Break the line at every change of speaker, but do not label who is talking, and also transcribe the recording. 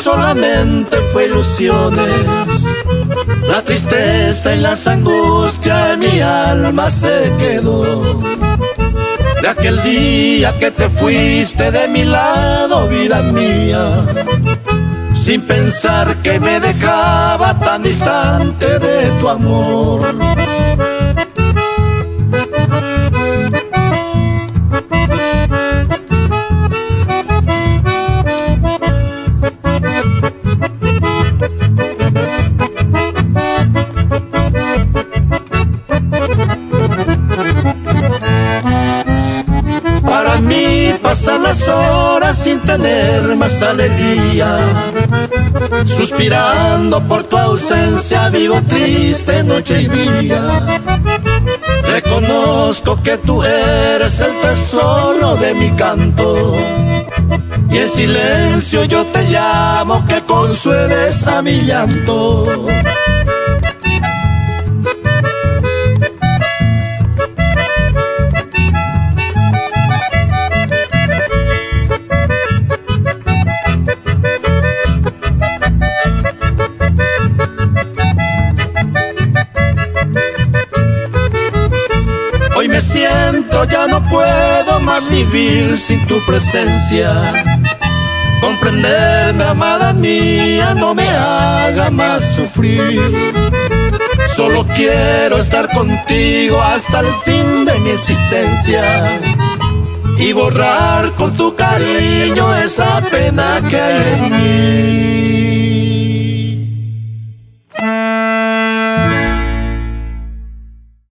solamente fue ilusiones. La tristeza y las angustias de mi alma se quedó de aquel día que te fuiste de mi lado, vida mía, sin pensar que me dejaba tan distante de tu amor. Para mí pasan las horas sin tener más alegría, suspirando por tu ausencia, vivo triste noche y día. Reconozco que tú eres el tesoro de mi canto, y en silencio yo te llamo que consueles a mi llanto. Hoy me siento, ya no puedo más vivir sin tu presencia. Comprenderme, amada mía, no me haga más sufrir. Solo quiero estar contigo hasta el fin de mi existencia y borrar con tu cariño esa pena que hay en mí.